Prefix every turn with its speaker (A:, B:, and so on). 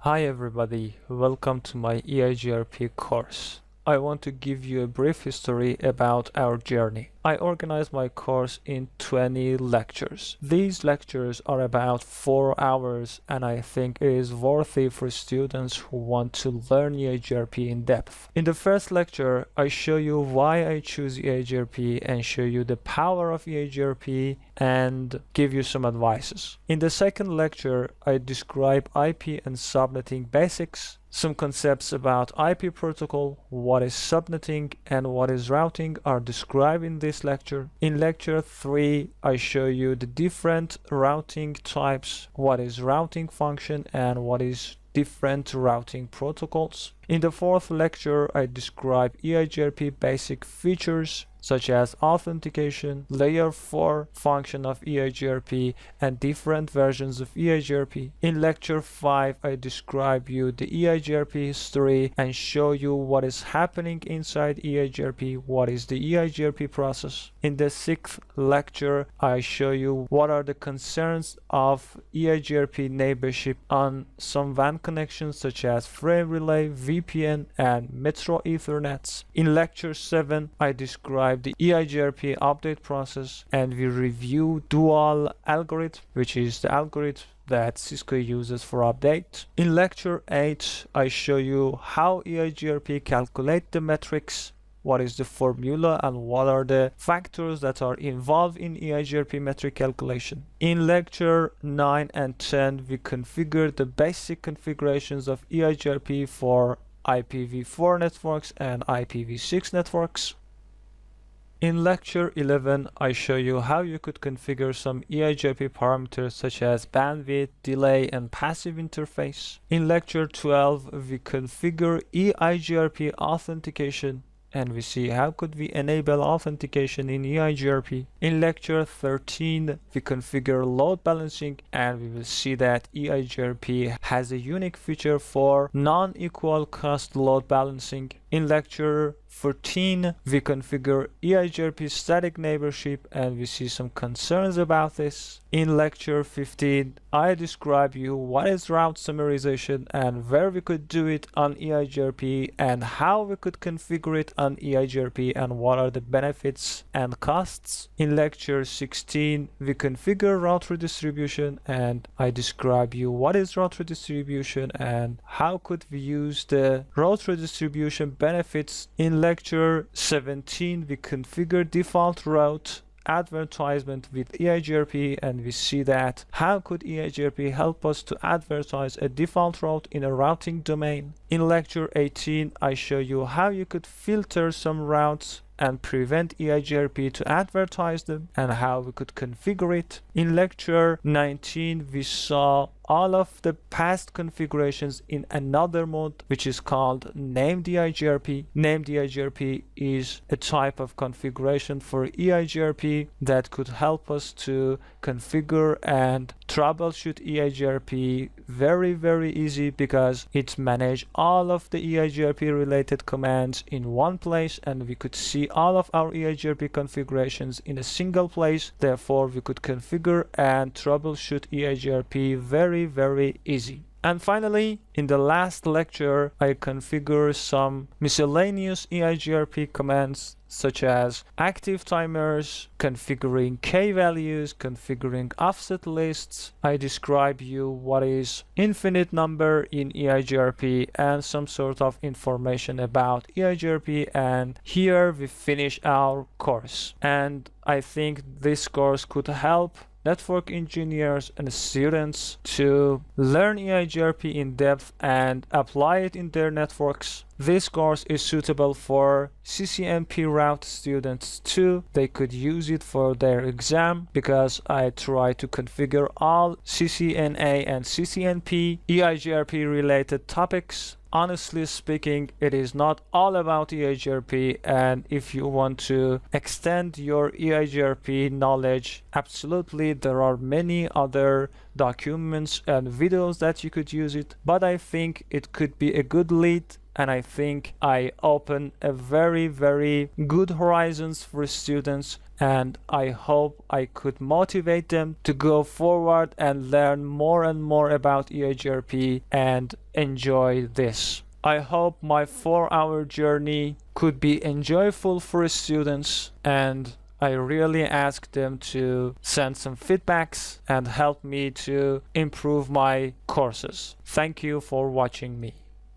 A: Hi everybody, welcome to my Eigrp course. I want to give you a brief history about our journey. I organized my course in 20 lectures. These lectures are about 4 hours and I think it is worthy for students who want to learn Eigrp in depth. In the first lecture, I show you why I choose Eigrp and show you the power of Eigrp and give you some advices. In the second lecture, I describe IP and subnetting basics, some concepts about IP protocol, what is subnetting and what is routing are described in this lecture. In lecture 3, I show you the different routing types, what is routing function and what is different routing protocols. In the fourth lecture, I describe Eigrp basic features such as authentication, layer 4 function of Eigrp, and different versions of Eigrp. In lecture 5, I describe you the Eigrp history and show you what is happening inside Eigrp, what is the Eigrp process. In the 6th lecture, I show you what are the concerns of Eigrp neighborship on some WAN connections such as frame relay, VPN, and Metro Ethernets. In lecture 7, I describe the Eigrp update process and we review dual algorithm, which is the algorithm that Cisco uses for update. In lecture 8, I show you how Eigrp calculate the metrics, what is the formula and what are the factors that are involved in Eigrp metric calculation. In lecture 9 and 10, we configure the basic configurations of Eigrp for IPv4 networks and IPv6 networks. In lecture 11, I show you how you could configure some Eigrp parameters such as bandwidth, delay, and passive interface. In lecture 12, we configure Eigrp authentication and we see how could we enable authentication in Eigrp. In lecture 13, we configure load balancing and we will see that Eigrp has a unique feature for non-equal cost load balancing. In lecture 14, we configure Eigrp static neighborship and we see some concerns about this. In lecture 15, I describe you what is route summarization and where we could do it on Eigrp and how we could configure it on Eigrp and what are the benefits and costs. In lecture 16, we configure route redistribution and I describe you what is route redistribution and how could we use the route redistribution benefits. In lecture 17, we configure default route advertisement with Eigrp and we see that how could Eigrp help us to advertise a default route in a routing domain. In lecture 18, I show you how you could filter some routes and prevent Eigrp to advertise them and how we could configure it. In lecture 19, we saw all of the past configurations in another mode which is called named Eigrp. Named Eigrp is a type of configuration for Eigrp that could help us to configure and troubleshoot Eigrp very easy because it manages all of the Eigrp related commands in one place and we could see all of our Eigrp configurations in a single place. Therefore, we could configure and troubleshoot Eigrp very easy. And finally, in the last lecture, I configure some miscellaneous Eigrp commands such as active timers, configuring key values, configuring offset lists. I describe you what is infinite number in Eigrp and some sort of information about Eigrp, and here we finish our course. And I think this course could help network engineers and students to learn Eigrp in depth and apply it in their networks. This course is suitable for CCNP route students too. They could use it for their exam because I try to configure all CCNA and CCNP Eigrp related topics. Honestly speaking, it is not all about Eigrp, and if you want to extend your Eigrp knowledge, absolutely there are many other documents and videos that you could use it, but I think it could be a good lead and I think I open a very good horizons for students, and I hope I could motivate them to go forward and learn more and more about EIGRP and enjoy this. I hope my 4-hour journey could be enjoyable for students, and I really ask them to send some feedbacks and help me to improve my courses. Thank you for watching me.